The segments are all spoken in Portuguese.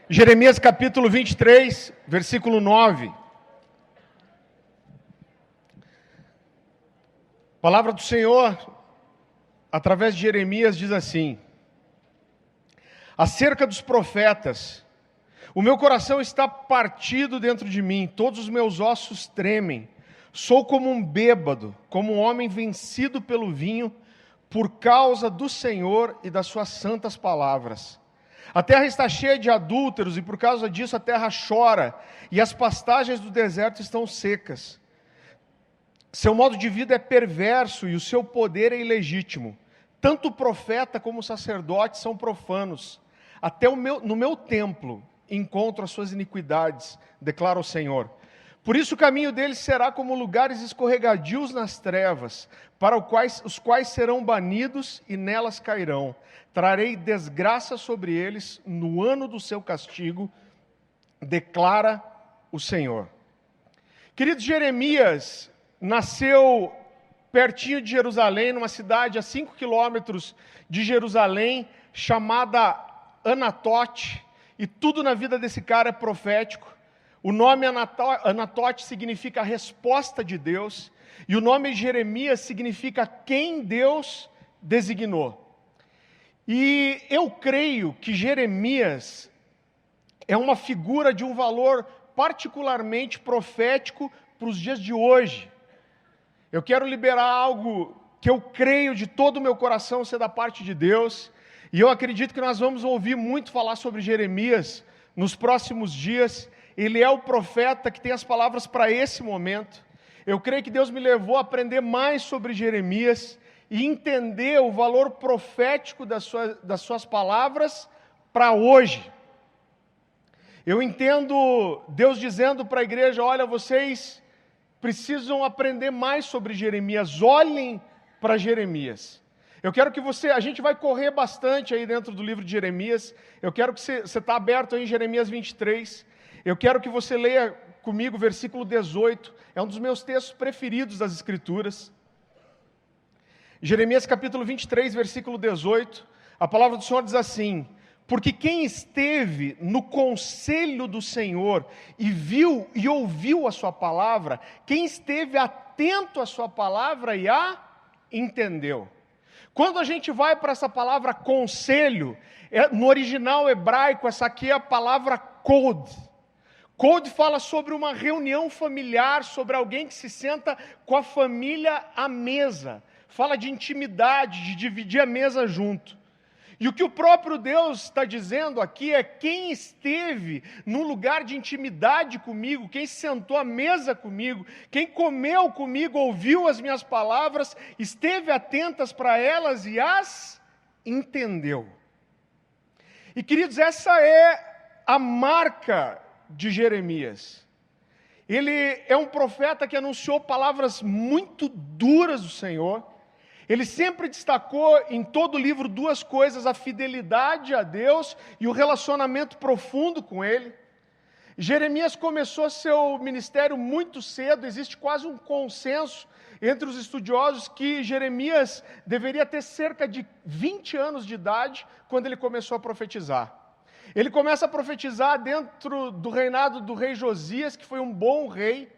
Jeremias capítulo 23, versículo 9. A palavra do Senhor, através de Jeremias, diz assim: acerca dos profetas, o meu coração está partido dentro de mim, todos os meus ossos tremem. Sou como um bêbado, como um homem vencido pelo vinho, por causa do Senhor e das suas santas palavras. A terra está cheia de adúlteros, e por causa disso a terra chora, e as pastagens do deserto estão secas. Seu modo de vida é perverso, e o seu poder é ilegítimo. Tanto o profeta como o sacerdote são profanos. Até no meu templo encontro as suas iniquidades, declara o Senhor. Por isso o caminho deles será como lugares escorregadios nas trevas, para os quais serão banidos e nelas cairão. Trarei desgraça sobre eles no ano do seu castigo, declara o Senhor. Querido, Jeremias nasceu pertinho de Jerusalém, numa cidade a 5 quilômetros de Jerusalém, chamada Anatote, e tudo na vida desse cara é profético. O nome Anatote significa a resposta de Deus, e o nome Jeremias significa quem Deus designou. E eu creio que Jeremias é uma figura de um valor particularmente profético para os dias de hoje. Eu quero liberar algo que eu creio de todo o meu coração ser da parte de Deus, e eu acredito que nós vamos ouvir muito falar sobre Jeremias nos próximos dias. Ele é o profeta que tem as palavras para esse momento. Eu creio que Deus me levou a aprender mais sobre Jeremias e entender o valor profético das suas palavras para hoje. Eu entendo Deus dizendo para a igreja: olha, vocês precisam aprender mais sobre Jeremias, olhem para Jeremias. Eu quero que a gente vai correr bastante aí dentro do livro de Jeremias. Eu quero que você está aberto aí em Jeremias 23. Eu quero que você leia comigo o versículo 18, é um dos meus textos preferidos das Escrituras. Jeremias capítulo 23, versículo 18, a palavra do Senhor diz assim: porque quem esteve no conselho do Senhor e viu e ouviu a sua palavra, quem esteve atento à sua palavra e a entendeu. Quando a gente vai para essa palavra conselho, no original hebraico, essa aqui é a palavra kod. Kod fala sobre uma reunião familiar, sobre alguém que se senta com a família à mesa. Fala de intimidade, de dividir a mesa junto. E o que o próprio Deus está dizendo aqui é: quem esteve num lugar de intimidade comigo, quem sentou à mesa comigo, quem comeu comigo, ouviu as minhas palavras, esteve atentas para elas e as entendeu. E queridos, essa é a marca de Jeremias. Ele é um profeta que anunciou palavras muito duras do Senhor. Ele sempre destacou em todo o livro duas coisas: a fidelidade a Deus e o relacionamento profundo com Ele. Jeremias começou seu ministério muito cedo. Existe quase um consenso entre os estudiosos que Jeremias deveria ter cerca de 20 anos de idade quando ele começou a profetizar. Ele começa a profetizar dentro do reinado do rei Josias, que foi um bom rei,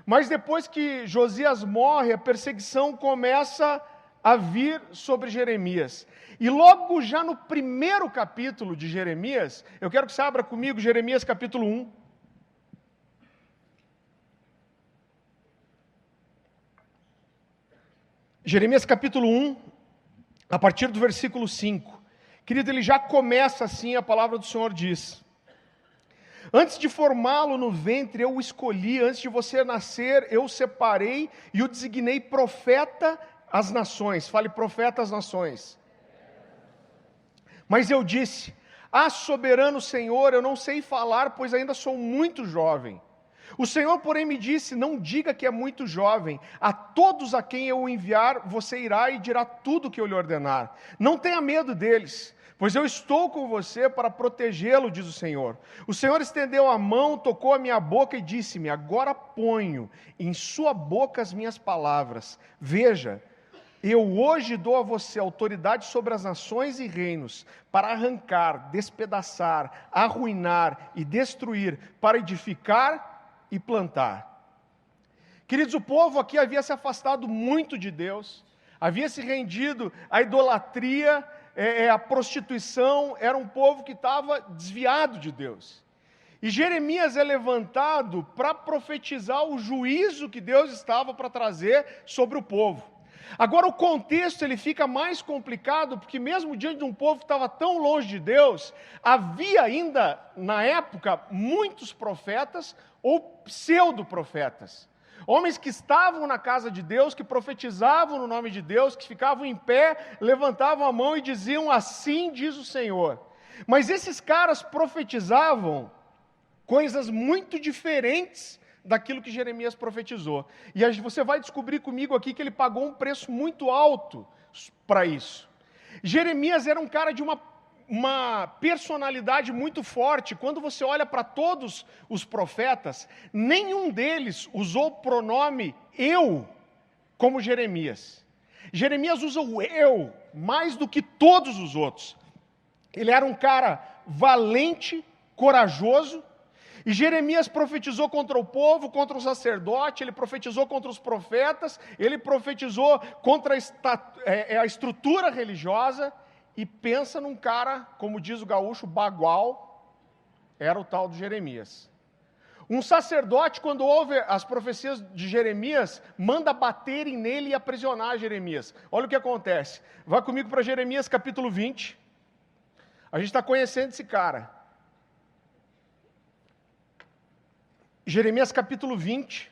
mas depois que Josias morre, a perseguição começa a vir sobre Jeremias. E logo já no primeiro capítulo de Jeremias, eu quero que você abra comigo Jeremias capítulo 1. Jeremias capítulo 1, a partir do versículo 5. Querido, ele já começa assim, a palavra do Senhor diz: antes de formá-lo no ventre eu o escolhi, antes de você nascer eu o separei e o designei profeta às nações. Fale: profeta às nações. Mas eu disse: ah, soberano Senhor, eu não sei falar, pois ainda sou muito jovem. O Senhor, porém, me disse: não diga que é muito jovem. A todos a quem eu o enviar, você irá e dirá tudo o que eu lhe ordenar. Não tenha medo deles, pois eu estou com você para protegê-lo, diz o Senhor. O Senhor estendeu a mão, tocou a minha boca e disse-me: agora ponho em sua boca as minhas palavras. Veja, Eu hoje dou a você autoridade sobre as nações e reinos, para arrancar, despedaçar, arruinar e destruir, para edificar e plantar. Queridos, o povo aqui havia se afastado muito de Deus, havia se rendido à idolatria, à prostituição, era um povo que estava desviado de Deus. E Jeremias é levantado para profetizar o juízo que Deus estava para trazer sobre o povo. Agora o contexto ele fica mais complicado, porque mesmo diante de um povo que estava tão longe de Deus, havia ainda, na época, muitos profetas ou pseudo-profetas. Homens que estavam na casa de Deus, que profetizavam no nome de Deus, que ficavam em pé, levantavam a mão e diziam, assim diz o Senhor. Mas esses caras profetizavam coisas muito diferentes daquilo que Jeremias profetizou. E você vai descobrir comigo aqui que ele pagou um preço muito alto para isso. Jeremias era um cara de uma personalidade muito forte. Quando você olha para todos os profetas, nenhum deles usou o pronome eu como Jeremias. Jeremias usa o eu mais do que todos os outros. Ele era um cara valente, corajoso, e Jeremias profetizou contra o povo, contra o sacerdote, ele profetizou contra os profetas, ele profetizou contra a estrutura religiosa, e pensa num cara, como diz o gaúcho, bagual, era o tal de Jeremias. Um sacerdote, quando ouve as profecias de Jeremias, manda baterem nele e aprisionar Jeremias. Olha o que acontece. Vai comigo para Jeremias capítulo 20. A gente está conhecendo esse cara. Jeremias capítulo 20,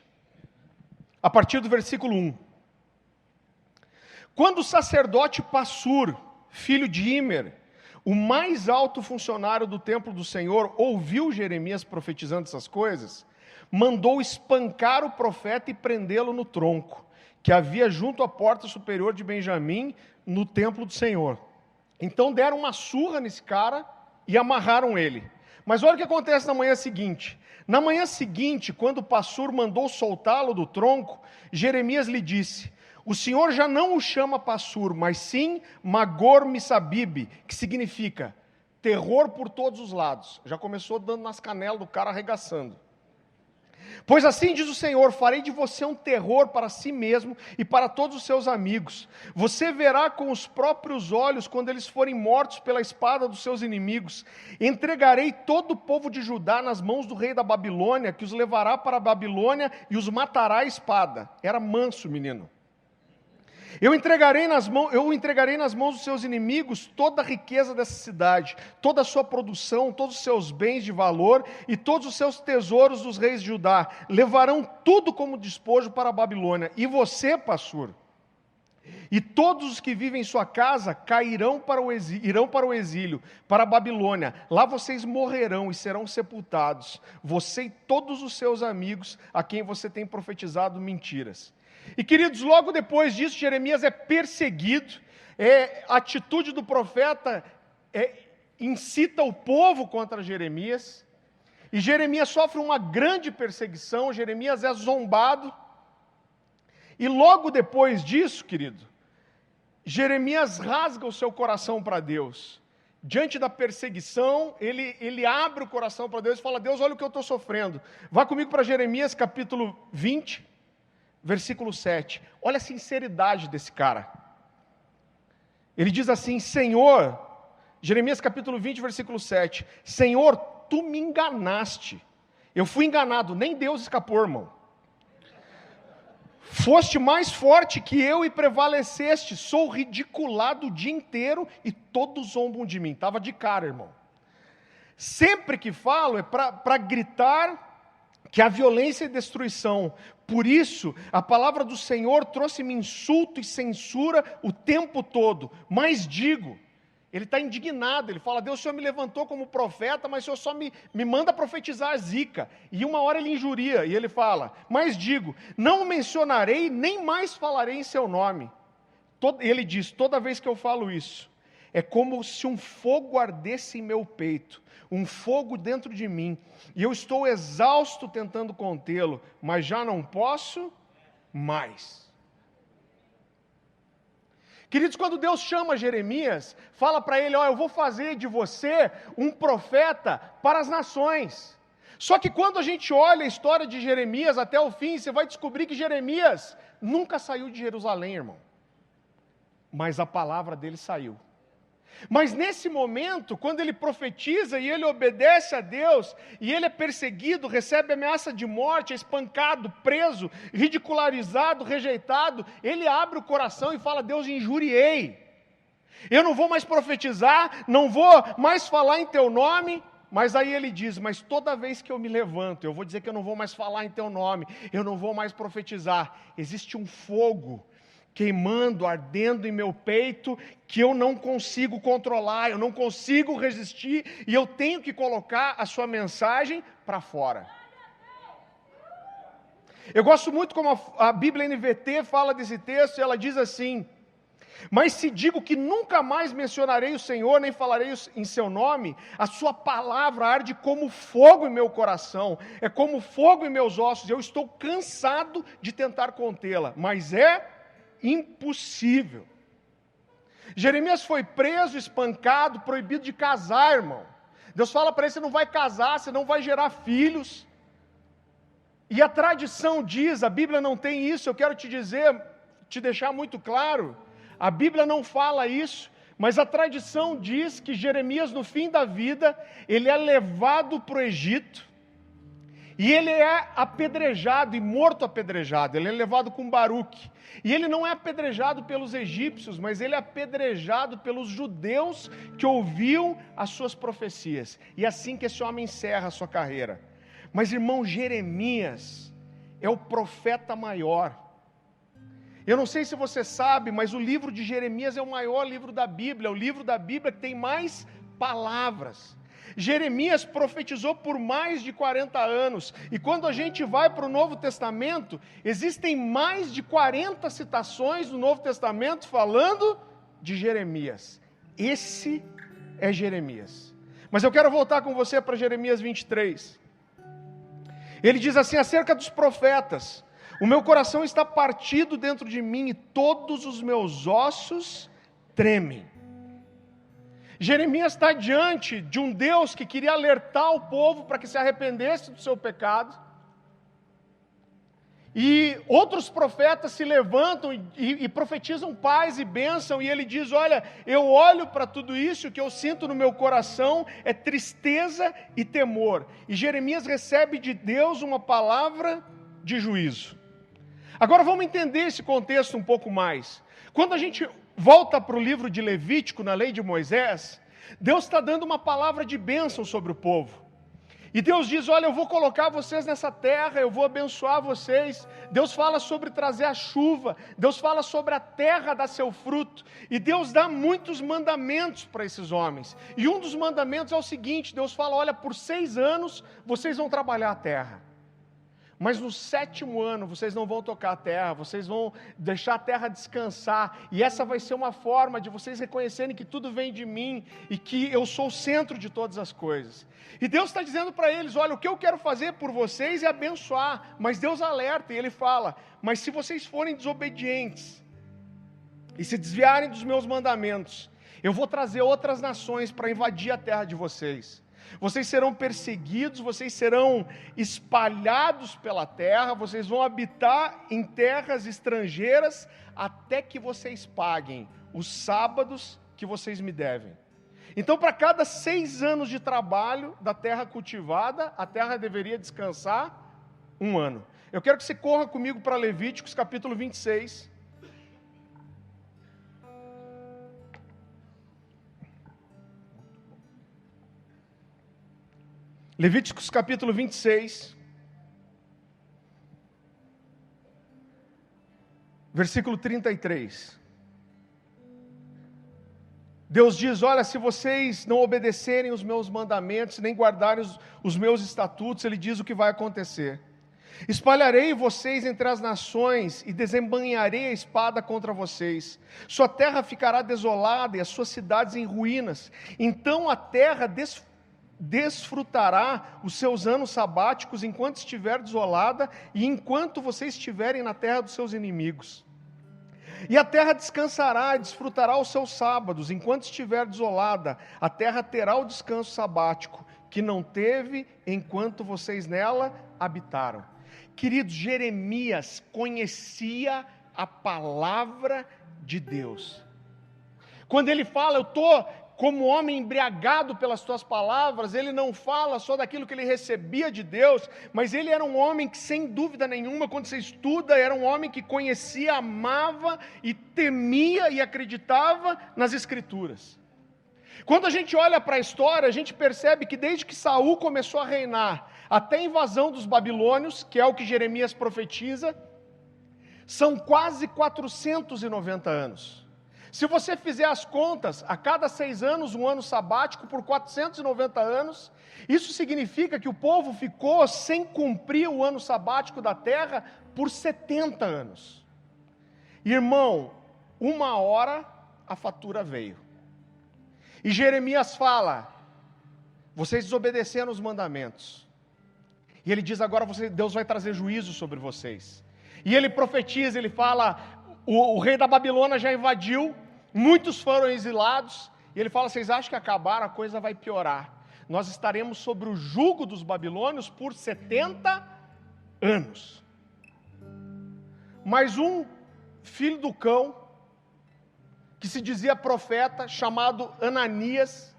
a partir do versículo 1. Quando o sacerdote Passur, filho de Imer, o mais alto funcionário do templo do Senhor, ouviu Jeremias profetizando essas coisas, mandou espancar o profeta e prendê-lo no tronco, que havia junto à porta superior de Benjamim, no templo do Senhor. Então deram uma surra nesse cara e amarraram ele. Mas olha o que acontece na manhã seguinte. Na manhã seguinte, quando Passur mandou soltá-lo do tronco, Jeremias lhe disse, o Senhor já não o chama Passur, mas sim Magor Missabib, que significa terror por todos os lados. Já começou dando nas canelas do cara, arregaçando. Pois assim diz o Senhor, farei de você um terror para si mesmo e para todos os seus amigos. Você verá com os próprios olhos quando eles forem mortos pela espada dos seus inimigos. Entregarei todo o povo de Judá nas mãos do rei da Babilônia, que os levará para a Babilônia e os matará à espada. Era manso, menino. Eu entregarei nas mãos dos seus inimigos toda a riqueza dessa cidade, toda a sua produção, todos os seus bens de valor e todos os seus tesouros dos reis de Judá. Levarão tudo como despojo para a Babilônia. E você, Passur, e todos os que vivem em sua casa irão para o exílio, para a Babilônia. Lá vocês morrerão e serão sepultados, você e todos os seus amigos a quem você tem profetizado mentiras. E queridos, logo depois disso, Jeremias é perseguido, a atitude do profeta incita o povo contra Jeremias, e Jeremias sofre uma grande perseguição, Jeremias é zombado, e logo depois disso, querido, Jeremias rasga o seu coração para Deus. Diante da perseguição, ele abre o coração para Deus e fala, Deus, olha o que eu estou sofrendo. Vá comigo para Jeremias capítulo 20, versículo 7, olha a sinceridade desse cara. Ele diz assim, Senhor, Jeremias capítulo 20, versículo 7, Senhor, tu me enganaste, eu fui enganado, nem Deus escapou, irmão. Foste mais forte que eu e prevaleceste, sou ridiculado o dia inteiro e todos zombam de mim. Estava de cara, irmão. Sempre que falo é para gritar que a violência e destruição. Por isso, a palavra do Senhor trouxe-me insulto e censura o tempo todo. Mas digo, ele está indignado, ele fala, Deus, o Senhor me levantou como profeta, mas o Senhor só me manda profetizar a zica. E uma hora ele injuria, e ele fala, mas digo, não mencionarei, nem mais falarei em seu nome. Ele diz, toda vez que eu falo isso, é como se um fogo ardesse em meu peito, um fogo dentro de mim, e eu estou exausto tentando contê-lo, mas já não posso mais. Queridos, quando Deus chama Jeremias, fala para ele, eu vou fazer de você um profeta para as nações. Só que quando a gente olha a história de Jeremias até o fim, você vai descobrir que Jeremias nunca saiu de Jerusalém, irmão. Mas a palavra dele saiu. Mas nesse momento, quando ele profetiza e ele obedece a Deus, e ele é perseguido, recebe ameaça de morte, é espancado, preso, ridicularizado, rejeitado, ele abre o coração e fala, Deus, injuriei. Eu não vou mais profetizar, não vou mais falar em teu nome. Mas aí ele diz, mas toda vez que eu me levanto, eu vou dizer que eu não vou mais falar em teu nome, eu não vou mais profetizar. Existe um fogo queimando, ardendo em meu peito, que eu não consigo controlar, eu não consigo resistir, e eu tenho que colocar a sua mensagem para fora. Eu gosto muito como a Bíblia NVT fala desse texto, e ela diz assim, mas se digo que nunca mais mencionarei o Senhor, nem falarei em seu nome, a sua palavra arde como fogo em meu coração, é como fogo em meus ossos, eu estou cansado de tentar contê-la, mas é impossível. Jeremias foi preso, espancado, proibido de casar, irmão. Deus fala para ele, você não vai casar, você não vai gerar filhos. E a tradição diz, a Bíblia não tem isso, eu quero te dizer, te deixar muito claro, a Bíblia não fala isso, mas a tradição diz que Jeremias, no fim da vida, ele é levado para o Egito, e ele é apedrejado, e morto apedrejado, ele é levado com Baruque, e ele não é apedrejado pelos egípcios, mas ele é apedrejado pelos judeus que ouviam as suas profecias, e assim que esse homem encerra a sua carreira. Mas irmão, Jeremias é o profeta maior. Eu não sei se você sabe, mas o livro de Jeremias é o maior livro da Bíblia, é o livro da Bíblia que tem mais palavras. Jeremias profetizou por mais de 40 anos, e quando a gente vai para o Novo Testamento, existem mais de 40 citações no Novo Testamento falando de Jeremias. Esse é Jeremias. Mas eu quero voltar com você para Jeremias 23. Ele diz assim, acerca dos profetas, o meu coração está partido dentro de mim e todos os meus ossos tremem. Jeremias está diante de um Deus que queria alertar o povo para que se arrependesse do seu pecado. E outros profetas se levantam e profetizam paz e bênção, e ele diz, olha, eu olho para tudo isso, o que eu sinto no meu coração é tristeza e temor. E Jeremias recebe de Deus uma palavra de juízo. Agora vamos entender esse contexto um pouco mais. Quando a gente volta para o livro de Levítico, na lei de Moisés, Deus está dando uma palavra de bênção sobre o povo. E Deus diz, olha, eu vou colocar vocês nessa terra, eu vou abençoar vocês. Deus fala sobre trazer a chuva, Deus fala sobre a terra dar seu fruto. E Deus dá muitos mandamentos para esses homens. E um dos mandamentos é o seguinte, Deus fala, olha, por 6 anos vocês vão trabalhar a terra. Mas no 7º ano vocês não vão tocar a terra, vocês vão deixar a terra descansar, e essa vai ser uma forma de vocês reconhecerem que tudo vem de mim, e que eu sou o centro de todas as coisas. E Deus está dizendo para eles, olha, o que eu quero fazer por vocês é abençoar, mas Deus alerta, e Ele fala, mas se vocês forem desobedientes, e se desviarem dos meus mandamentos, eu vou trazer outras nações para invadir a terra de vocês. Vocês serão perseguidos, vocês serão espalhados pela terra, vocês vão habitar em terras estrangeiras, até que vocês paguem os sábados que vocês me devem. Então, para cada 6 anos de trabalho da terra cultivada, a terra deveria descansar 1 ano. Eu quero que você corra comigo para Levíticos, capítulo 26. Levíticos capítulo 26, versículo 33. Deus diz, olha, se vocês não obedecerem os meus mandamentos, nem guardarem os meus estatutos, Ele diz o que vai acontecer. Espalharei vocês entre as nações e desembainharei a espada contra vocês. Sua terra ficará desolada e as suas cidades em ruínas. Então a terra desfrutará os seus anos sabáticos enquanto estiver desolada e enquanto vocês estiverem na terra dos seus inimigos. E a terra descansará e desfrutará os seus sábados. Enquanto estiver desolada, a terra terá o descanso sabático, que não teve enquanto vocês nela habitaram. Queridos, Jeremias conhecia a palavra de Deus. Quando ele fala, eu estou como homem embriagado pelas tuas palavras, ele não fala só daquilo que ele recebia de Deus, mas ele era um homem que, sem dúvida nenhuma, quando você estuda, era um homem que conhecia, amava e temia e acreditava nas Escrituras. Quando a gente olha para a história, a gente percebe que desde que Saul começou a reinar, até a invasão dos babilônios, que é o que Jeremias profetiza, são quase 490 anos. Se você fizer as contas, a cada 6 anos, um ano sabático, por 490 anos, isso significa que o povo ficou sem cumprir o ano sabático da terra por 70 anos. Irmão, uma hora a fatura veio. E Jeremias fala, vocês desobedeceram os mandamentos. E ele diz agora, Deus vai trazer juízo sobre vocês. E ele profetiza, ele fala, o rei da Babilônia já invadiu, muitos foram exilados, e ele fala, vocês acham que acabaram, a coisa vai piorar. Nós estaremos sobre o jugo dos babilônios por 70 anos. Mas um filho do cão, que se dizia profeta, chamado Ananias,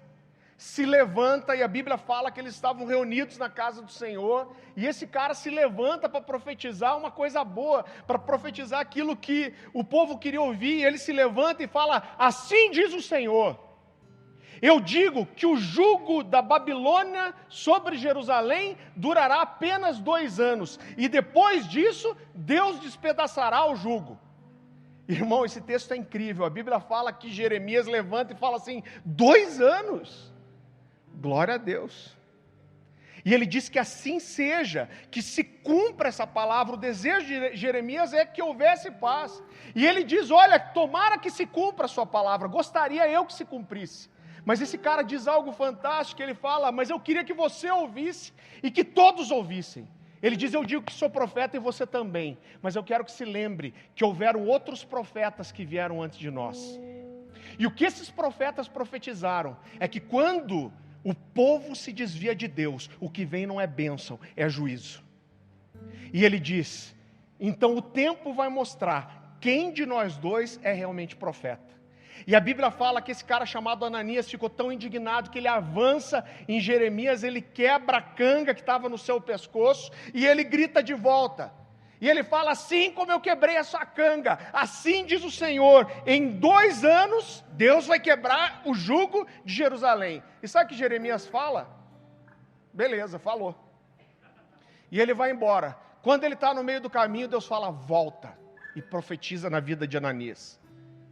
se levanta, e a Bíblia fala que eles estavam reunidos na casa do Senhor, e esse cara se levanta para profetizar uma coisa boa, para profetizar aquilo que o povo queria ouvir, e ele se levanta e fala, assim diz o Senhor, eu digo que o jugo da Babilônia sobre Jerusalém durará apenas 2 anos, e depois disso, Deus despedaçará o jugo. Irmão, esse texto é incrível, a Bíblia fala que Jeremias levanta e fala assim, 2 anos? Glória a Deus. E ele diz que assim seja, que se cumpra essa palavra. O desejo de Jeremias é que houvesse paz. E ele diz, olha, tomara que se cumpra a sua palavra, gostaria eu que se cumprisse. Mas esse cara diz algo fantástico, ele fala, mas eu queria que você ouvisse e que todos ouvissem. Ele diz, eu digo que sou profeta e você também, mas eu quero que se lembre que houveram outros profetas que vieram antes de nós. E o que esses profetas profetizaram é que quando o povo se desvia de Deus, o que vem não é bênção, é juízo. E ele diz, então o tempo vai mostrar quem de nós dois é realmente profeta. E a Bíblia fala que esse cara chamado Ananias ficou tão indignado que ele avança em Jeremias, ele quebra a canga que estava no seu pescoço e ele grita de volta. E ele fala, assim como eu quebrei essa canga, assim diz o Senhor, em 2 anos Deus vai quebrar o jugo de Jerusalém. E sabe o que Jeremias fala? Beleza, falou. E ele vai embora. Quando ele está no meio do caminho, Deus fala, volta. E profetiza na vida de Ananias.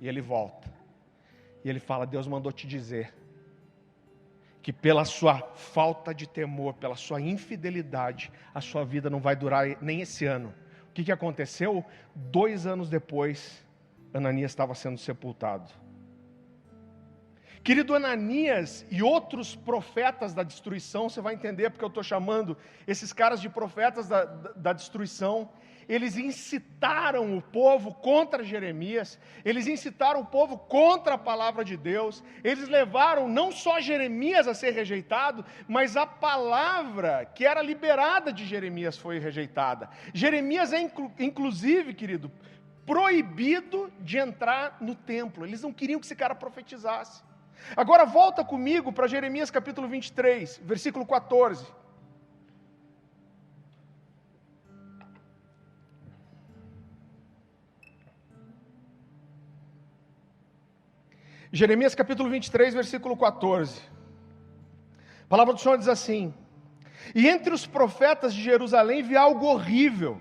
E ele volta. E ele fala, Deus mandou te dizer que pela sua falta de temor, pela sua infidelidade, a sua vida não vai durar nem esse ano. O que aconteceu? 2 anos depois, Ananias estava sendo sepultado. Querido, Ananias e outros profetas da destruição, você vai entender porque eu estou chamando esses caras de profetas da destruição. Eles incitaram o povo contra Jeremias, eles incitaram o povo contra a palavra de Deus, eles levaram não só Jeremias a ser rejeitado, mas a palavra que era liberada de Jeremias foi rejeitada. Jeremias é inclusive, querido, proibido de entrar no templo, eles não queriam que esse cara profetizasse. Agora volta comigo para Jeremias capítulo 23, versículo 14. Jeremias capítulo 23, versículo 14. A palavra do Senhor diz assim, e entre os profetas de Jerusalém vi algo horrível.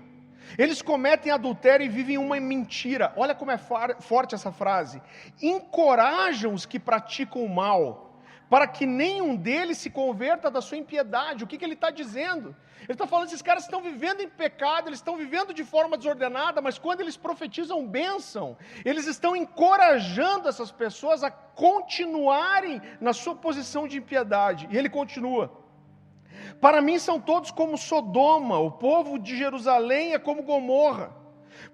Eles cometem adultério e vivem uma mentira. Olha como é forte essa frase. Encorajam os que praticam o mal, para que nenhum deles se converta da sua impiedade. O que ele está dizendo? Ele está falando que esses caras estão vivendo em pecado, eles estão vivendo de forma desordenada, mas quando eles profetizam bênção, eles estão encorajando essas pessoas a continuarem na sua posição de impiedade. E ele continua. Para mim são todos como Sodoma, o povo de Jerusalém é como Gomorra.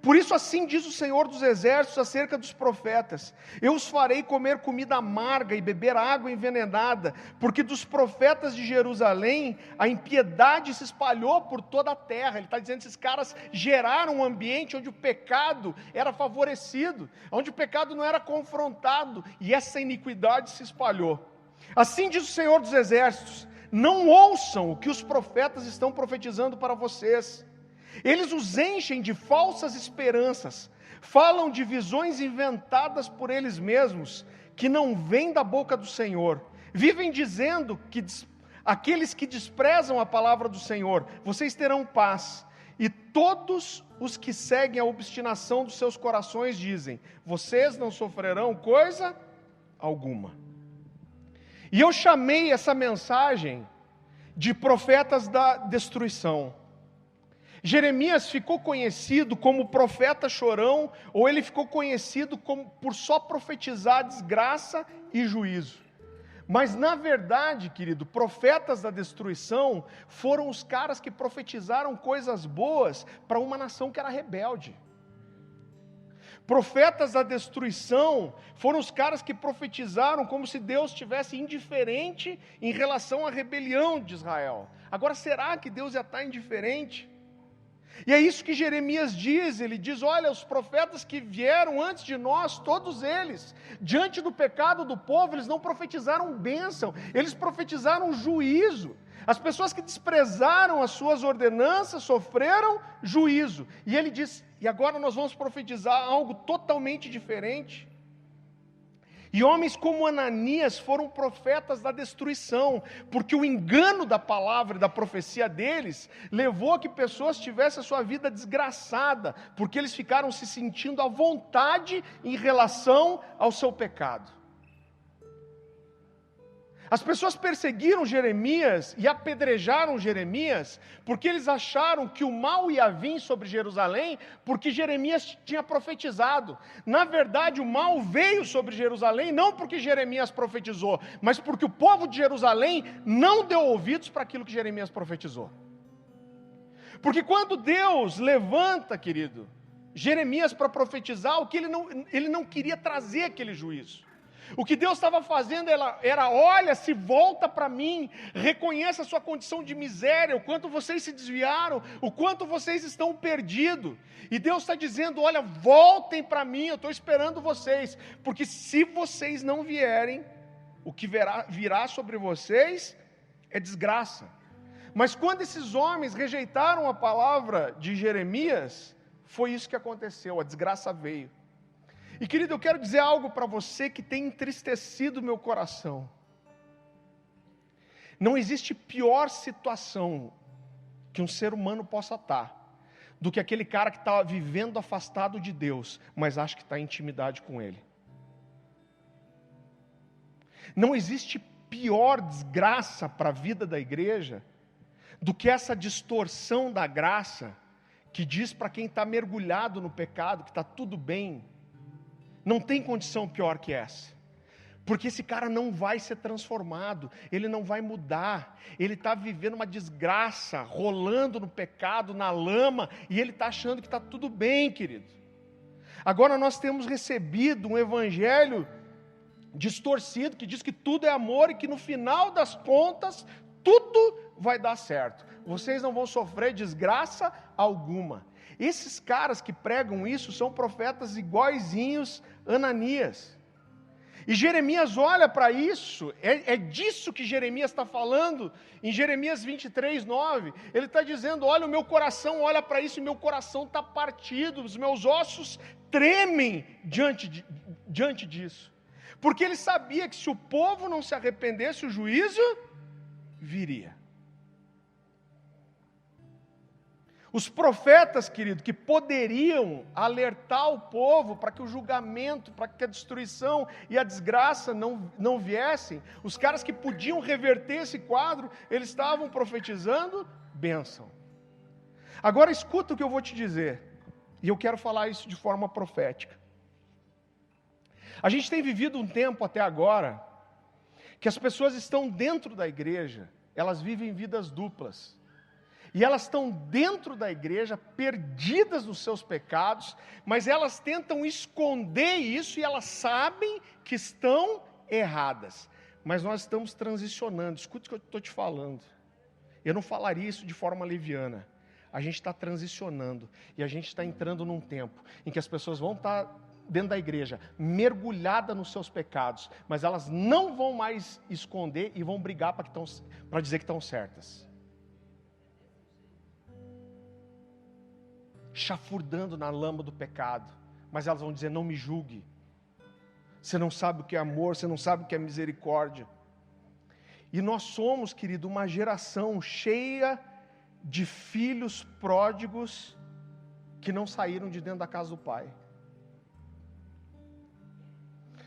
Por isso assim diz o Senhor dos Exércitos acerca dos profetas: eu os farei comer comida amarga e beber água envenenada, porque dos profetas de Jerusalém a impiedade se espalhou por toda a terra. Ele está dizendo que esses caras geraram um ambiente onde o pecado era favorecido, onde o pecado não era confrontado, e essa iniquidade se espalhou. Assim diz o Senhor dos Exércitos: não ouçam o que os profetas estão profetizando para vocês. Eles os enchem de falsas esperanças, falam de visões inventadas por eles mesmos, que não vêm da boca do Senhor. Vivem dizendo que aqueles que desprezam a palavra do Senhor, vocês terão paz. E todos os que seguem a obstinação dos seus corações dizem: vocês não sofrerão coisa alguma. E eu chamei essa mensagem de profetas da destruição. Jeremias ficou conhecido como profeta chorão, ou ele ficou conhecido por só profetizar desgraça e juízo. Mas na verdade, querido, profetas da destruição foram os caras que profetizaram coisas boas para uma nação que era rebelde. Profetas da destruição foram os caras que profetizaram como se Deus estivesse indiferente em relação à rebelião de Israel. Agora, será que Deus já está indiferente? E é isso que Jeremias diz. Ele diz: olha, os profetas que vieram antes de nós, todos eles, diante do pecado do povo, eles não profetizaram bênção, eles profetizaram juízo. As pessoas que desprezaram as suas ordenanças sofreram juízo. E ele diz: e agora nós vamos profetizar algo totalmente diferente. E homens como Ananias foram profetas da destruição, porque o engano da palavra e da profecia deles levou a que pessoas tivessem a sua vida desgraçada, porque eles ficaram se sentindo à vontade em relação ao seu pecado. As pessoas perseguiram Jeremias e apedrejaram Jeremias, porque eles acharam que o mal ia vir sobre Jerusalém, porque Jeremias tinha profetizado. Na verdade, o mal veio sobre Jerusalém, não porque Jeremias profetizou, mas porque o povo de Jerusalém não deu ouvidos para aquilo que Jeremias profetizou. Porque quando Deus levanta, querido, Jeremias para profetizar, o que ele não queria trazer aquele juízo. O que Deus estava fazendo era: olha, se volta para mim, reconheça a sua condição de miséria, o quanto vocês se desviaram, o quanto vocês estão perdidos. E Deus está dizendo: olha, voltem para mim, eu estou esperando vocês, porque se vocês não vierem, o que virá sobre vocês é desgraça. Mas quando esses homens rejeitaram a palavra de Jeremias, foi isso que aconteceu, a desgraça veio. E querido, eu quero dizer algo para você que tem entristecido meu coração. Não existe pior situação que um ser humano possa estar do que aquele cara que está vivendo afastado de Deus, mas acha que está em intimidade com Ele. Não existe pior desgraça para a vida da igreja do que essa distorção da graça que diz para quem está mergulhado no pecado que está tudo bem. Não tem condição pior que essa, porque esse cara não vai ser transformado, ele não vai mudar, ele está vivendo uma desgraça, rolando no pecado, na lama, e ele está achando que está tudo bem, querido. Agora nós temos recebido um evangelho distorcido, que diz que tudo é amor e que no final das contas, tudo vai dar certo, vocês não vão sofrer desgraça alguma. Esses caras que pregam isso são profetas iguaizinhos Ananias. E Jeremias olha para isso, é disso que Jeremias está falando, em Jeremias 23, 9, ele está dizendo: olha, o meu coração olha para isso e meu coração está partido, os meus ossos tremem diante disso. Porque ele sabia que se o povo não se arrependesse, o juízo viria. Os profetas, querido, que poderiam alertar o povo para que o julgamento, para que a destruição e a desgraça não viessem, os caras que podiam reverter esse quadro, eles estavam profetizando bênção. Agora escuta o que eu vou te dizer, e eu quero falar isso de forma profética. A gente tem vivido um tempo até agora, que as pessoas estão dentro da igreja, elas vivem vidas duplas. E elas estão dentro da igreja, perdidas nos seus pecados, mas elas tentam esconder isso e elas sabem que estão erradas. Mas nós estamos transicionando, escute o que eu estou te falando. Eu não falaria isso de forma leviana. A gente está transicionando e a gente está entrando num tempo em que as pessoas vão estar dentro da igreja, mergulhada nos seus pecados, mas elas não vão mais esconder e vão brigar para dizer que estão certas. Chafurdando na lama do pecado, mas elas vão dizer: não me julgue, você não sabe o que é amor, você não sabe o que é misericórdia. E nós somos, querido, uma geração cheia de filhos pródigos que não saíram de dentro da casa do pai.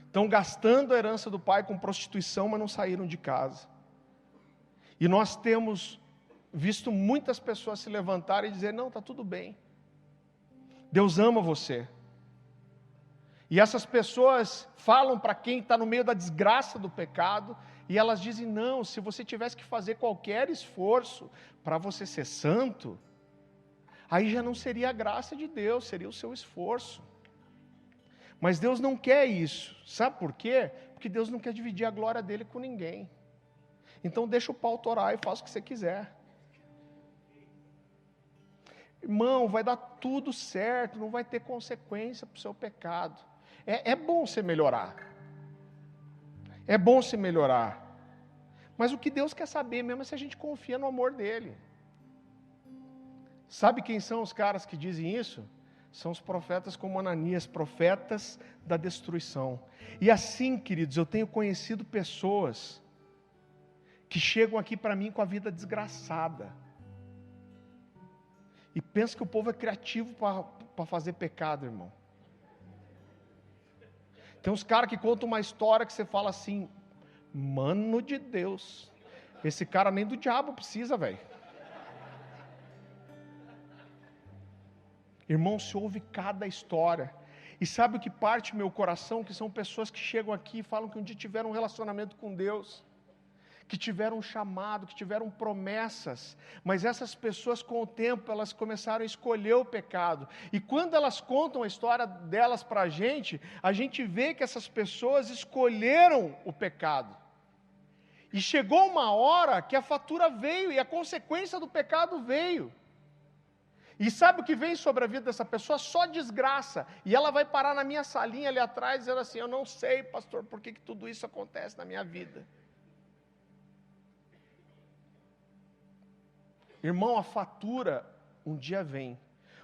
Estão gastando a herança do pai com prostituição, mas não saíram de casa. E nós temos visto muitas pessoas se levantarem e dizer: não, está tudo bem, Deus ama você. E essas pessoas falam para quem está no meio da desgraça do pecado, e elas dizem: não, se você tivesse que fazer qualquer esforço para você ser santo, aí já não seria a graça de Deus, seria o seu esforço. Mas Deus não quer isso, sabe por quê? Porque Deus não quer dividir a glória dele com ninguém. Então deixa o pau torar e faz o que você quiser. Irmão, vai dar tudo certo, não vai ter consequência para o seu pecado. É bom você melhorar. É bom você melhorar. Mas o que Deus quer saber mesmo é se a gente confia no amor dele. Sabe quem são os caras que dizem isso? São os profetas como Ananias, profetas da destruição. E assim, queridos, eu tenho conhecido pessoas que chegam aqui para mim com a vida desgraçada. E pensa que o povo é criativo para fazer pecado, irmão. Tem uns caras que contam uma história que você fala assim: mano de Deus, esse cara nem do diabo precisa, velho. Irmão, se ouve cada história. E sabe o que parte meu coração? Que são pessoas que chegam aqui e falam que um dia tiveram um relacionamento com Deus, que tiveram um chamado, que tiveram promessas, mas essas pessoas com o tempo, elas começaram a escolher o pecado, e quando elas contam a história delas para a gente vê que essas pessoas escolheram o pecado, e chegou uma hora que a fatura veio, e a consequência do pecado veio, e sabe o que vem sobre a vida dessa pessoa? Só desgraça, e ela vai parar na minha salinha ali atrás, dizendo assim: eu não sei, pastor, por que tudo isso acontece na minha vida. Irmão, a fatura um dia vem.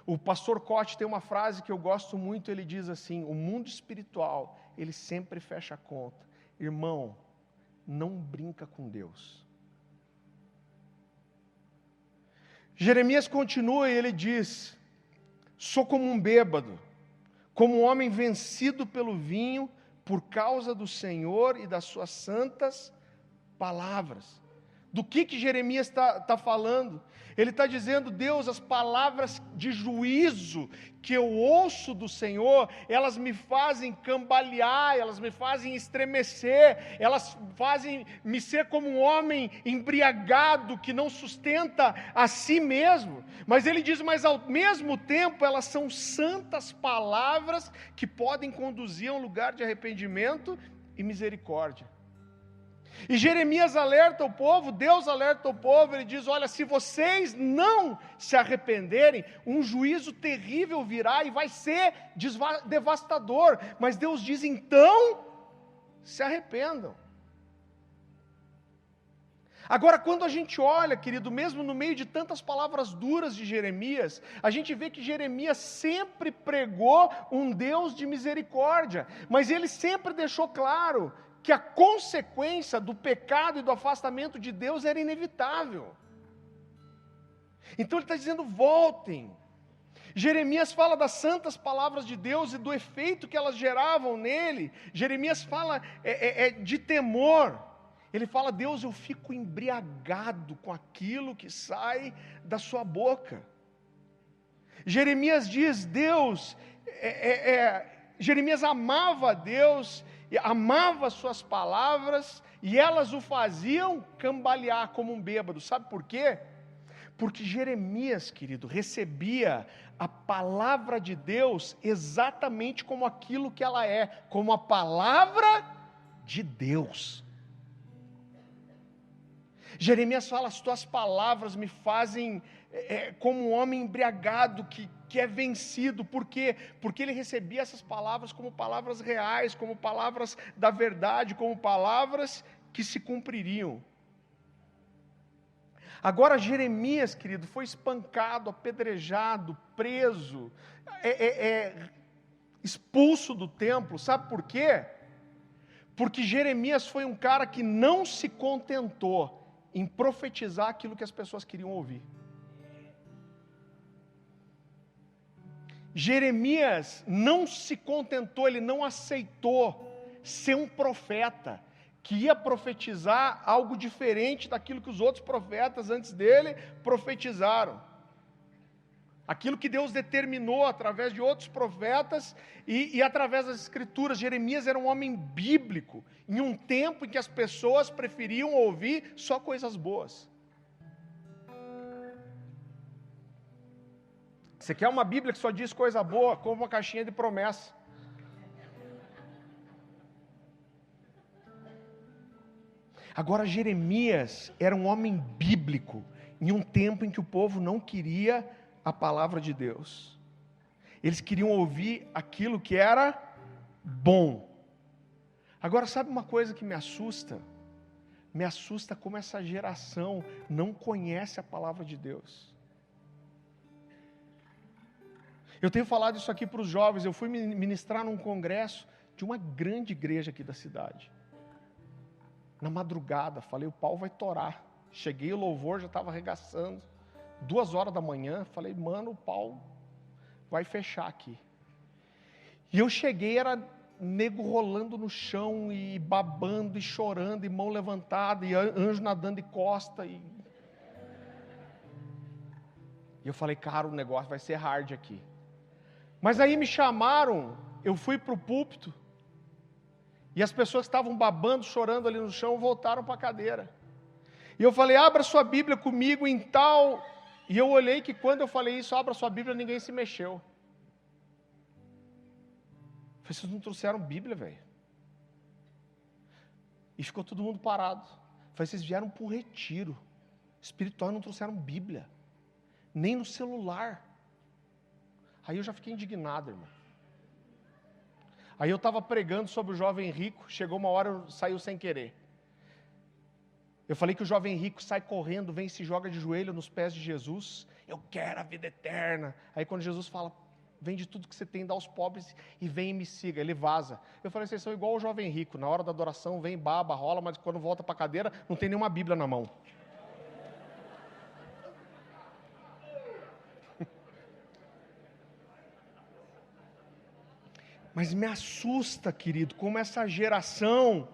O pastor Cote tem uma frase que eu gosto muito, ele diz assim: o mundo espiritual, ele sempre fecha a conta. Irmão, não brinca com Deus. Jeremias continua e ele diz: sou como um bêbado, como um homem vencido pelo vinho, por causa do Senhor e das suas santas palavras. Do que Jeremias está falando? Ele está dizendo: Deus, as palavras de juízo que eu ouço do Senhor, elas me fazem cambalear, elas me fazem estremecer, elas fazem me ser como um homem embriagado, que não sustenta a si mesmo. Mas ele diz: mas ao mesmo tempo elas são santas palavras que podem conduzir a um lugar de arrependimento e misericórdia. E Jeremias alerta o povo, Deus alerta o povo, ele diz: olha, se vocês não se arrependerem, um juízo terrível virá e vai ser devastador. Mas Deus diz: então, se arrependam. Agora, quando a gente olha, querido, mesmo no meio de tantas palavras duras de Jeremias, a gente vê que Jeremias sempre pregou um Deus de misericórdia, mas ele sempre deixou claro que a consequência do pecado e do afastamento de Deus era inevitável. Então ele está dizendo: voltem. Jeremias fala das santas palavras de Deus e do efeito que elas geravam nele. Jeremias fala de temor. Ele fala: Deus, eu fico embriagado com aquilo que sai da sua boca. Jeremias diz: Deus, Jeremias amava a Deus, amava suas palavras, e elas o faziam cambalear como um bêbado. Sabe por quê? Porque Jeremias, querido, recebia a palavra de Deus exatamente como aquilo que ela é, como a palavra de Deus. Jeremias fala: as tuas palavras me fazem como um homem embriagado que é vencido. Por quê? Porque ele recebia essas palavras como palavras reais, como palavras da verdade, como palavras que se cumpririam. Agora Jeremias, querido, foi espancado, apedrejado, preso, expulso do templo. Sabe por quê? Porque Jeremias foi um cara que não se contentou em profetizar aquilo que as pessoas queriam ouvir. Jeremias não se contentou, ele não aceitou ser um profeta que ia profetizar algo diferente daquilo que os outros profetas antes dele profetizaram. Aquilo que Deus determinou através de outros profetas e através das Escrituras. Jeremias era um homem bíblico, em um tempo em que as pessoas preferiam ouvir só coisas boas. Você quer uma Bíblia que só diz coisa boa? Compra uma caixinha de promessa. Agora Jeremias era um homem bíblico, em um tempo em que o povo não queria a palavra de Deus. Eles queriam ouvir aquilo que era bom. Agora, sabe uma coisa que me assusta? Me assusta como essa geração não conhece a palavra de Deus. Eu tenho falado isso aqui para os jovens. Eu fui ministrar num congresso de uma grande igreja aqui da cidade. Na madrugada, falei: o pau vai torar. Cheguei, o louvor já estava arregaçando. 2h da manhã, falei: mano, o pau vai fechar aqui. E eu cheguei, era nego rolando no chão, e babando, e chorando, e mão levantada, e anjo nadando de costa. E eu falei: cara, o negócio vai ser hard aqui. Mas aí me chamaram, eu fui para o púlpito, e as pessoas que estavam babando, chorando ali no chão, voltaram para a cadeira. E eu falei: abra sua Bíblia comigo em tal... E eu olhei que quando eu falei isso, abra sua Bíblia, ninguém se mexeu. Eu falei: vocês não trouxeram Bíblia, velho? E ficou todo mundo parado. Eu falei: vocês vieram para um retiro espiritual e não trouxeram Bíblia, nem no celular. Aí eu já fiquei indignado, irmão. Aí eu estava pregando sobre o jovem rico, chegou uma hora, eu saiu sem querer. Eu falei que o jovem rico sai correndo, vem e se joga de joelho nos pés de Jesus. Eu quero a vida eterna. Aí quando Jesus fala: vende tudo que você tem, dá aos pobres e vem e me siga. Ele vaza. Eu falei: vocês são igual o jovem rico. Na hora da adoração vem, baba, rola, mas quando volta para a cadeira, não tem nenhuma Bíblia na mão. Mas me assusta, querido, como essa geração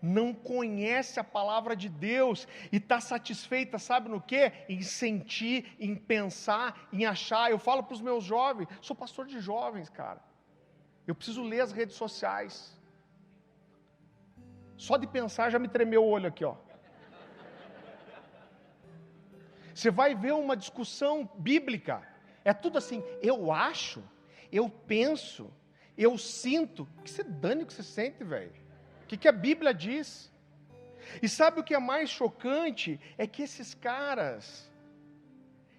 não conhece a palavra de Deus e está satisfeita, sabe no quê? Em sentir, em pensar, em achar. Eu falo para os meus jovens, sou pastor de jovens, cara. Eu preciso ler as redes sociais. Só de pensar já me tremeu o olho aqui, ó. Você vai ver uma discussão bíblica, é tudo assim: eu acho, eu penso, eu sinto. Que você dane o que você sente, velho. O que a Bíblia diz? E sabe o que é mais chocante? É que esses caras,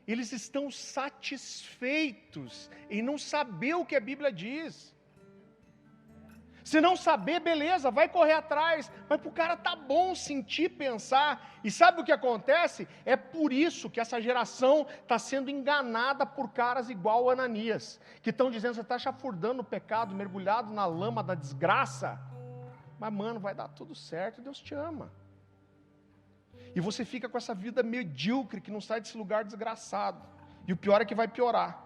eles estão satisfeitos em não saber o que a Bíblia diz. Se não saber, beleza, vai correr atrás, mas para o cara tá bom sentir, pensar. E sabe o que acontece? É por isso que essa geração está sendo enganada por caras igual Ananias, que estão dizendo: você está chafurdando no pecado, mergulhado na lama da desgraça. Mas mano, vai dar tudo certo, Deus te ama. E você fica com essa vida medíocre, que não sai desse lugar desgraçado. E o pior é que vai piorar.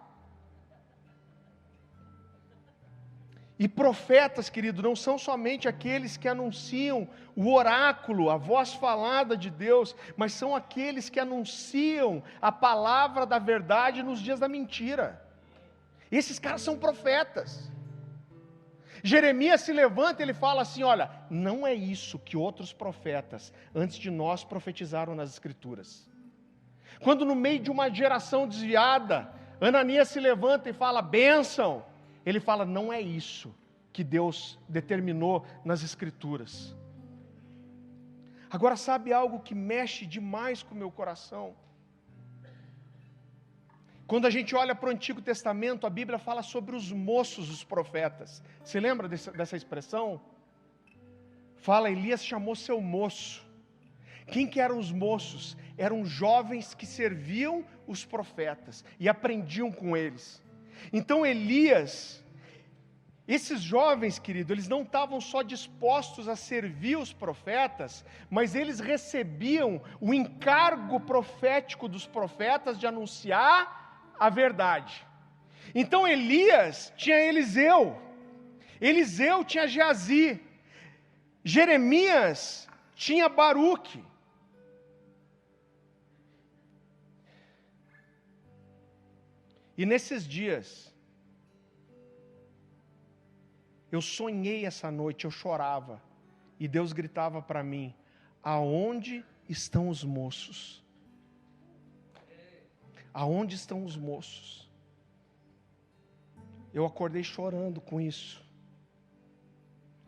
E profetas, querido, não são somente aqueles que anunciam o oráculo, a voz falada de Deus, mas são aqueles que anunciam a palavra da verdade nos dias da mentira. Esses caras são profetas. Jeremias se levanta e ele fala assim: olha, não é isso que outros profetas antes de nós profetizaram nas Escrituras. Quando no meio de uma geração desviada, Ananias se levanta e fala, bênção, ele fala, não é isso que Deus determinou nas Escrituras. Agora, sabe algo que mexe demais com o meu coração? Quando a gente olha para o Antigo Testamento, a Bíblia fala sobre os moços, os profetas. Você lembra dessa expressão? Fala, Elias chamou seu moço. Quem que eram os moços? Eram jovens que serviam os profetas e aprendiam com eles. Então Elias, esses jovens, querido, eles não estavam só dispostos a servir os profetas, mas eles recebiam o encargo profético dos profetas de anunciar a verdade. Então Elias tinha Eliseu, Eliseu tinha Geazi, Jeremias tinha Baruque. E nesses dias, eu sonhei essa noite, eu chorava, e Deus gritava para mim, aonde estão os moços? Aonde estão os moços? Eu acordei chorando com isso.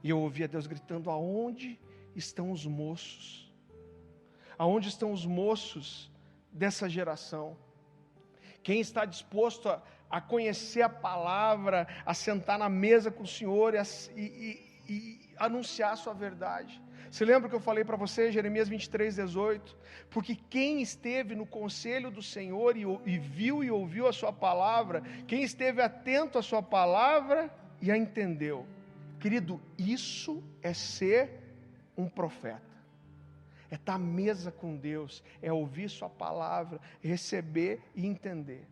E eu ouvia Deus gritando, aonde estão os moços? Aonde estão os moços dessa geração? Quem está disposto a conhecer a palavra, a sentar na mesa com o Senhor e anunciar a sua verdade? Você lembra que eu falei para você, Jeremias 23:18? Porque quem esteve no conselho do Senhor e viu e ouviu a sua palavra, quem esteve atento à sua palavra e a entendeu. Querido, isso é ser um profeta. É estar à mesa com Deus, é ouvir sua palavra, receber e entender.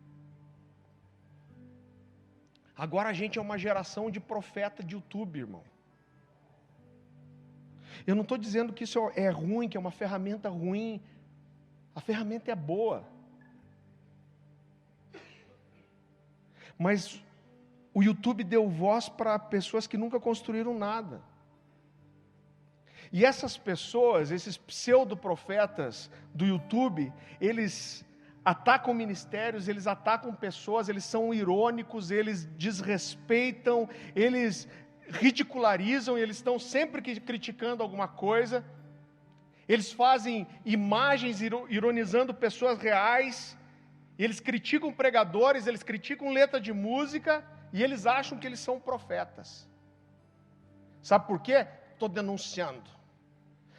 Agora a gente é uma geração de profeta de YouTube, irmão. Eu não estou dizendo que isso é ruim, que é uma ferramenta ruim. A ferramenta é boa. Mas o YouTube deu voz para pessoas que nunca construíram nada. E essas pessoas, esses pseudo-profetas do YouTube, eles atacam ministérios, eles atacam pessoas, eles são irônicos, eles desrespeitam, eles ridicularizam, eles estão sempre criticando alguma coisa, eles fazem imagens ironizando pessoas reais, eles criticam pregadores, eles criticam letra de música, e eles acham que eles são profetas. Sabe por quê? Estou denunciando.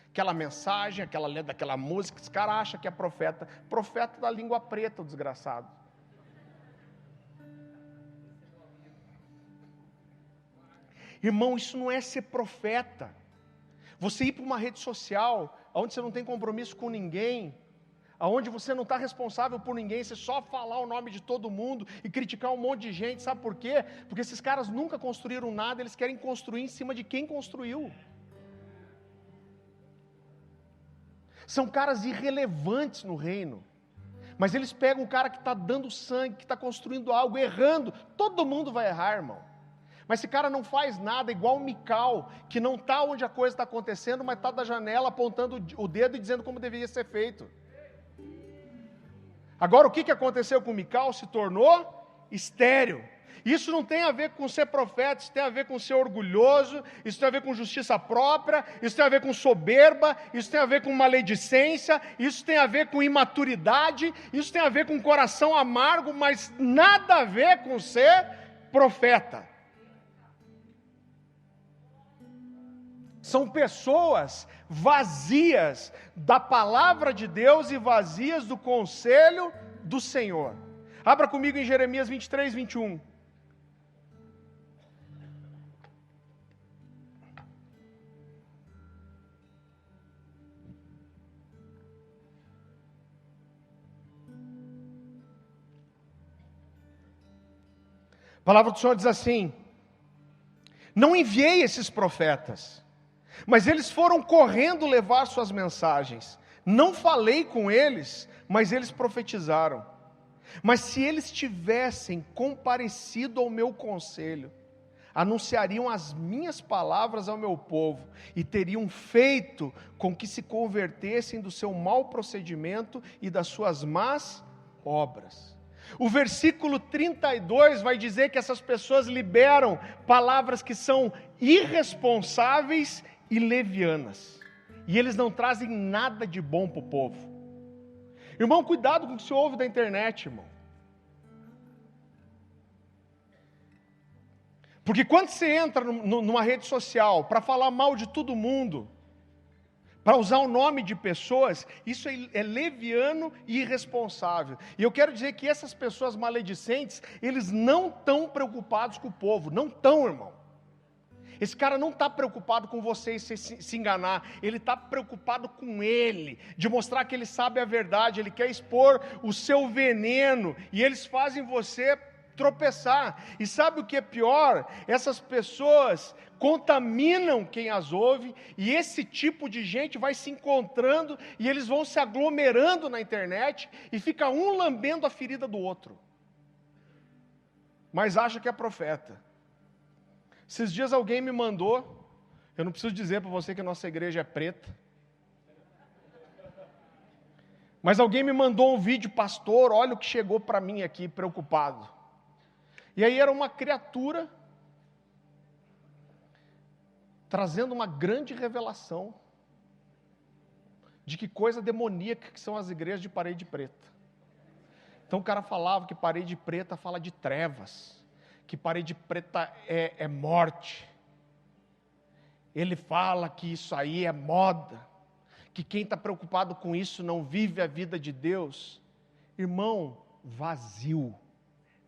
Aquela mensagem, aquela letra daquela música, esse cara acha que é profeta. Profeta da língua preta, o desgraçado. Irmão, isso não é ser profeta. Você ir para uma rede social, onde você não tem compromisso com ninguém, onde você não está responsável por ninguém, você só falar o nome de todo mundo e criticar um monte de gente, sabe por quê? Porque esses caras nunca construíram nada, eles querem construir em cima de quem construiu. São caras irrelevantes no reino, mas eles pegam o cara que está dando sangue, que está construindo algo, errando. Todo mundo vai errar, irmão. Mas esse cara não faz nada, igual o Mical, que não está onde a coisa está acontecendo, mas está da janela apontando o dedo e dizendo como deveria ser feito. Agora, o que aconteceu com o Mical? Se tornou estéril. Isso não tem a ver com ser profeta, isso tem a ver com ser orgulhoso, isso tem a ver com justiça própria, isso tem a ver com soberba, isso tem a ver com maledicência, isso tem a ver com imaturidade, isso tem a ver com coração amargo, mas nada a ver com ser profeta. São pessoas vazias da palavra de Deus e vazias do conselho do Senhor. Abra comigo em Jeremias 23:21. A palavra do Senhor diz assim: não enviei esses profetas, mas eles foram correndo levar suas mensagens. Não falei com eles, mas eles profetizaram. Mas se eles tivessem comparecido ao meu conselho, anunciariam as minhas palavras ao meu povo, e teriam feito com que se convertessem do seu mau procedimento e das suas más obras. O versículo 32 vai dizer que essas pessoas liberam palavras que são irresponsáveis e levianas, e eles não trazem nada de bom para o povo. Irmão, cuidado com o que você ouve da internet, irmão. Porque quando você entra numa rede social para falar mal de todo mundo, para usar o nome de pessoas, isso é leviano e irresponsável. E eu quero dizer que essas pessoas maledicentes, eles não estão preocupados com o povo, não estão, irmão. Esse cara não está preocupado com você se enganar, ele está preocupado com ele, de mostrar que ele sabe a verdade, ele quer expor o seu veneno, e eles fazem você tropeçar. E sabe o que é pior? Essas pessoas contaminam quem as ouve, e esse tipo de gente vai se encontrando, e eles vão se aglomerando na internet, e fica um lambendo a ferida do outro, mas acha que é profeta. Esses dias alguém me mandou, eu não preciso dizer para você que a nossa igreja é preta, mas alguém me mandou um vídeo: pastor, olha o que chegou para mim aqui, preocupado. E aí era uma criatura trazendo uma grande revelação de que coisa demoníaca que são as igrejas de parede preta. Então o cara falava que parede preta fala de trevas, que parede preta é morte. Ele fala que isso aí é moda, que quem está preocupado com isso não vive a vida de Deus. Irmão, vazio,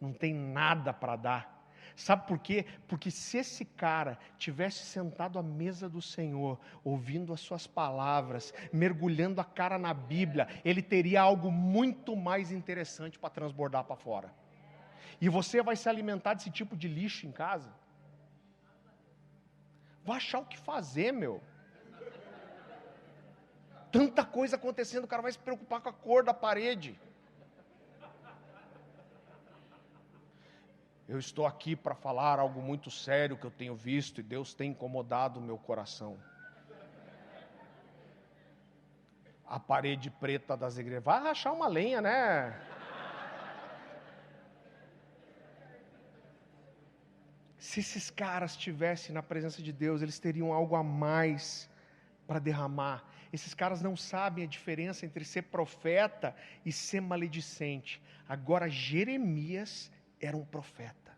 não tem nada para dar. Sabe por quê? Porque se esse cara tivesse sentado à mesa do Senhor, ouvindo as suas palavras, mergulhando a cara na Bíblia, ele teria algo muito mais interessante para transbordar para fora. E você vai se alimentar desse tipo de lixo em casa? Vai achar o que fazer, meu. Tanta coisa acontecendo, o cara vai se preocupar com a cor da parede. Eu estou aqui para falar algo muito sério que eu tenho visto, e Deus tem incomodado o meu coração. A parede preta das igrejas, vai rachar uma lenha, né? Se esses caras estivessem na presença de Deus, eles teriam algo a mais para derramar. Esses caras não sabem a diferença entre ser profeta e ser maledicente. Agora, Jeremias era um profeta.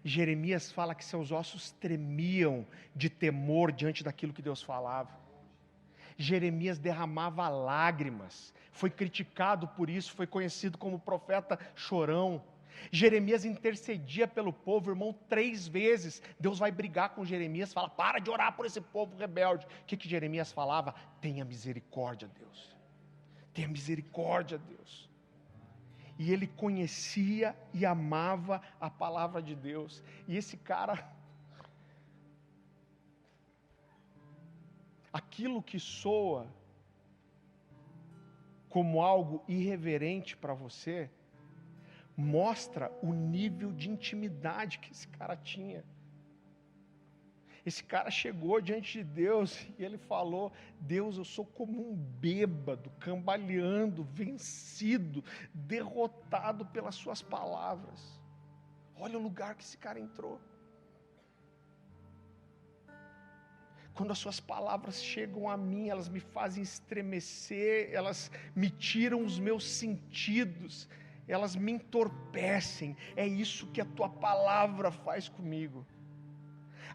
Jeremias fala que seus ossos tremiam de temor diante daquilo que Deus falava. Jeremias derramava lágrimas, foi criticado por isso, foi conhecido como profeta chorão. Jeremias intercedia pelo povo, irmão, 3 vezes. Deus vai brigar com Jeremias, fala: para de orar por esse povo rebelde. O que Jeremias falava? Tenha misericórdia, Deus. Tenha misericórdia, Deus. E ele conhecia e amava a palavra de Deus. E esse cara, aquilo que soa como algo irreverente para você, mostra o nível de intimidade que esse cara tinha. Esse cara chegou diante de Deus e ele falou: Deus, eu sou como um bêbado, cambaleando, vencido, derrotado pelas suas palavras. Olha o lugar que esse cara entrou. Quando as suas palavras chegam a mim, elas me fazem estremecer, elas me tiram os meus sentidos, elas me entorpecem. É isso que a tua palavra faz comigo.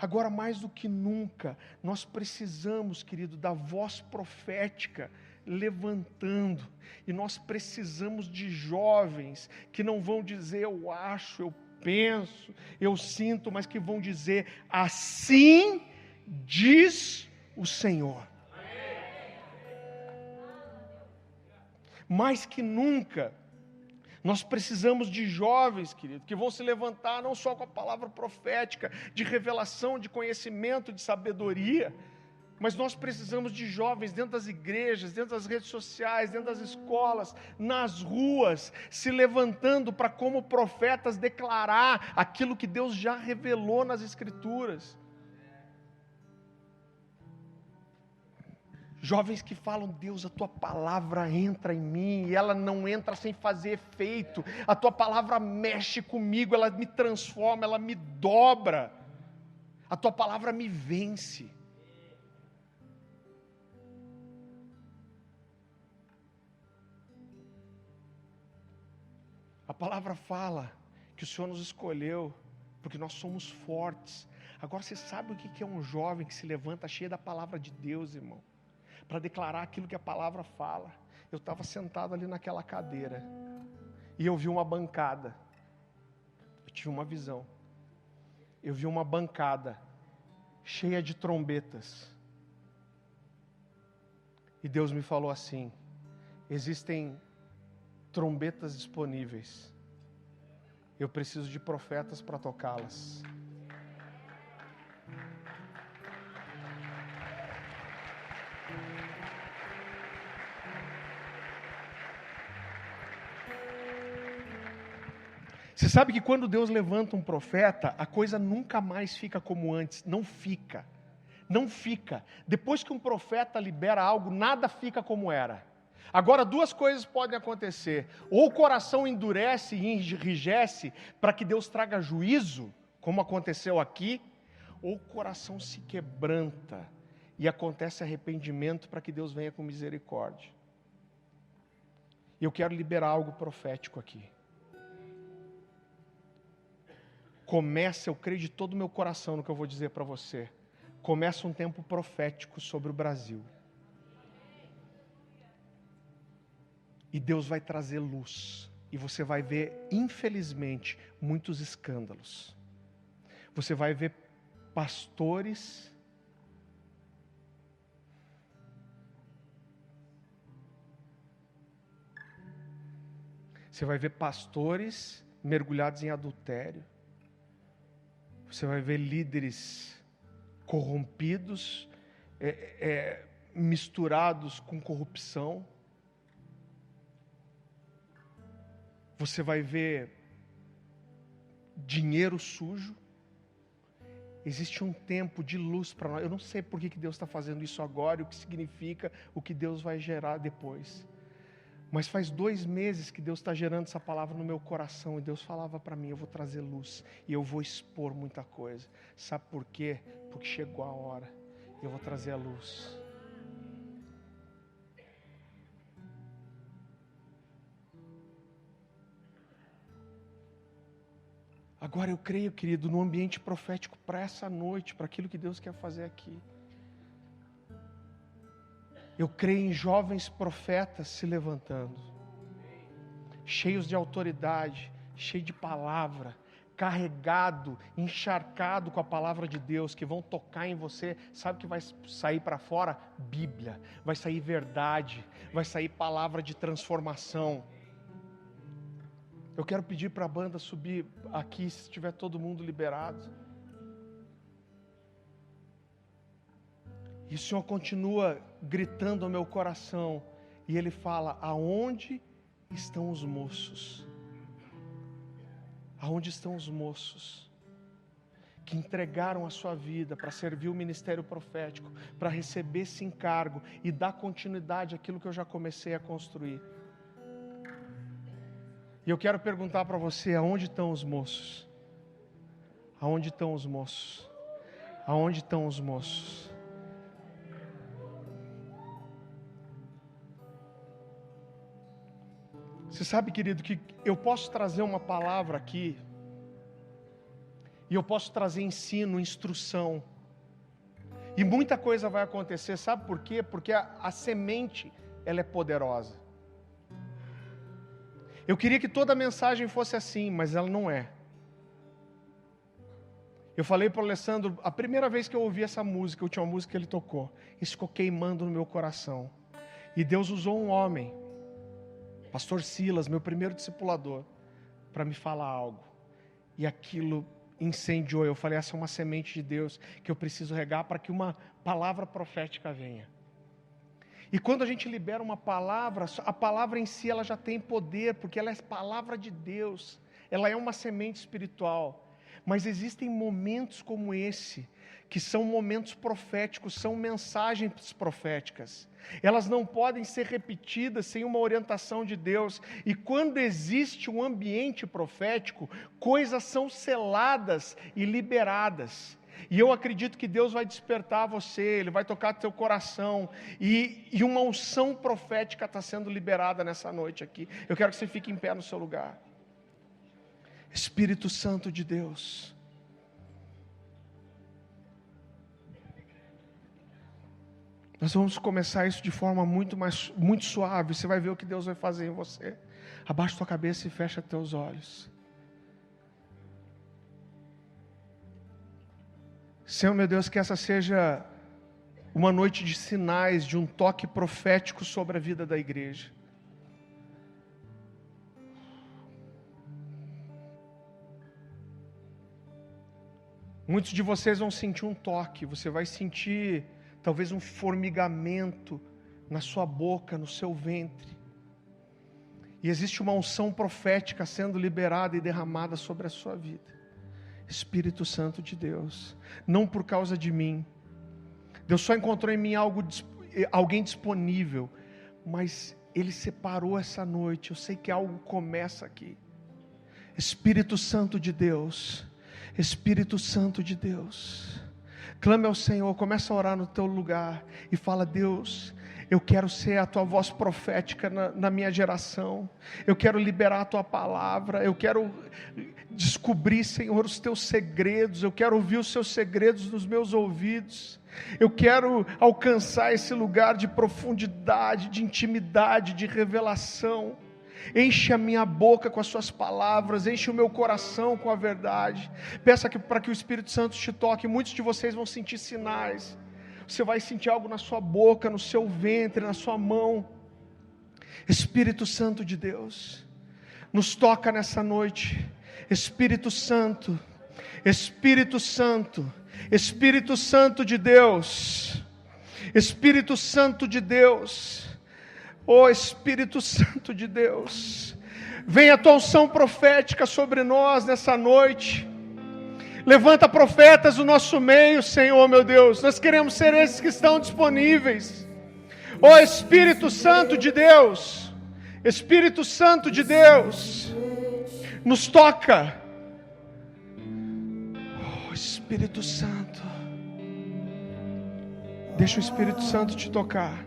Agora, mais do que nunca, nós precisamos, querido, da voz profética levantando, e nós precisamos de jovens que não vão dizer eu acho, eu penso, eu sinto, mas que vão dizer: assim diz o Senhor. Mais que nunca, nós precisamos de jovens, querido, que vão se levantar não só com a palavra profética, de revelação, de conhecimento, de sabedoria, Mas nós precisamos de jovens dentro das igrejas, dentro das redes sociais, dentro das escolas, nas ruas, se levantando para, como profetas, declarar aquilo que Deus já revelou nas Escrituras. Jovens que falam: Deus, a tua palavra entra em mim, e ela não entra sem fazer efeito. A tua palavra mexe comigo, ela me transforma, ela me dobra. A tua palavra me vence. A palavra fala que o Senhor nos escolheu, porque nós somos fortes. Agora você sabe o que é um jovem que se levanta cheio da palavra de Deus, irmão? Para declarar aquilo que a palavra fala. Eu estava sentado ali naquela cadeira, e eu vi uma bancada. Eu tive uma visão. Eu vi uma bancada cheia de trombetas. E Deus me falou assim: existem trombetas disponíveis. Eu preciso de profetas para tocá-las. Você sabe que quando Deus levanta um profeta, a coisa nunca mais fica como antes. Não fica. Não fica. Depois que um profeta libera algo, nada fica como era. Agora, duas coisas podem acontecer: ou o coração endurece e enrijece para que Deus traga juízo, como aconteceu aqui, ou o coração se quebranta e acontece arrependimento para que Deus venha com misericórdia. E eu quero liberar algo profético aqui. Começa, eu creio de todo o meu coração no que eu vou dizer para você, começa um tempo profético sobre o Brasil. E Deus vai trazer luz. E você vai ver, infelizmente, muitos escândalos. Você vai ver pastores mergulhados em adultério. Você vai ver líderes corrompidos, misturados com corrupção. Você vai ver dinheiro sujo. Existe um tempo de luz para nós. Eu não sei por que Deus está fazendo isso agora, o que significa, o que Deus vai gerar depois. Mas faz 2 meses que Deus está gerando essa palavra no meu coração. E Deus falava para mim: eu vou trazer luz. E eu vou expor muita coisa. Sabe por quê? Porque chegou a hora. Eu vou trazer a luz. Agora eu creio, querido, no ambiente profético para essa noite, para aquilo que Deus quer fazer aqui. Eu creio em jovens profetas se levantando, cheios de autoridade, cheios de palavra, carregado, encharcado com a palavra de Deus, que vão tocar em você. Sabe o que vai sair para fora? Bíblia, vai sair verdade, vai sair palavra de transformação. Eu quero pedir para a banda subir aqui, se estiver todo mundo liberado. E o Senhor continua gritando ao meu coração. E Ele fala: aonde estão os moços? Aonde estão os moços que entregaram a sua vida para servir o ministério profético, para receber esse encargo e dar continuidade àquilo que eu já comecei a construir? E eu quero perguntar para você: aonde estão os moços? Aonde estão os moços? Aonde estão os moços? Você sabe, querido, que eu posso trazer uma palavra aqui, e eu posso trazer ensino, instrução, e muita coisa vai acontecer. Sabe por quê? Porque a semente, ela é poderosa. Eu queria que toda a mensagem fosse assim, mas ela não é. Eu falei para o Alessandro, a primeira vez que eu ouvi essa música, a última música que ele tocou, isso ficou queimando no meu coração. E Deus usou um homem, Pastor Silas, meu primeiro discipulador, para me falar algo. E aquilo incendiou. Eu falei, essa é uma semente de Deus que eu preciso regar para que uma palavra profética venha. E quando a gente libera uma palavra, a palavra em si ela já tem poder, porque ela é palavra de Deus. Ela é uma semente espiritual. Mas existem momentos como esse, que são momentos proféticos, são mensagens proféticas. Elas não podem ser repetidas sem uma orientação de Deus. E quando existe um ambiente profético, coisas são seladas e liberadas. E eu acredito que Deus vai despertar você, Ele vai tocar teu coração, e uma unção profética está sendo liberada nessa noite aqui. Eu quero que você fique em pé no seu lugar. Espírito Santo de Deus, nós vamos começar isso de forma muito suave. Você vai ver o que Deus vai fazer em você. Abaixa tua cabeça e fecha teus olhos. Senhor meu Deus, que essa seja uma noite de sinais, de um toque profético sobre a vida da igreja. Muitos de vocês vão sentir um toque, você vai sentir talvez um formigamento na sua boca, no seu ventre. E existe uma unção profética sendo liberada e derramada sobre a sua vida. Espírito Santo de Deus, não por causa de mim. Deus só encontrou em mim alguém disponível, mas Ele separou essa noite. Eu sei que algo começa aqui. Espírito Santo de Deus, Espírito Santo de Deus, clame ao Senhor, começa a orar no teu lugar e fala: Deus, eu quero ser a tua voz profética na minha geração. Eu quero liberar a tua palavra. Eu quero descobrir, Senhor, os teus segredos. Eu quero ouvir os seus segredos nos meus ouvidos. Eu quero alcançar esse lugar de profundidade, de intimidade, de revelação. Enche a minha boca com as suas palavras, enche o meu coração com a verdade. Peça para que o Espírito Santo te toque. Muitos de vocês vão sentir sinais. Você vai sentir algo na sua boca, no seu ventre, na sua mão. Espírito Santo de Deus, nos toca nessa noite. Espírito Santo, Espírito Santo, Espírito Santo de Deus, Espírito Santo de Deus, ó Espírito Santo de Deus, venha a tua unção profética sobre nós nessa noite. Levanta profetas no nosso meio, Senhor meu Deus. Nós queremos ser esses que estão disponíveis. Ó Espírito Santo de Deus, Espírito Santo de Deus, nos toca. Ó Espírito Santo, deixa o Espírito Santo te tocar.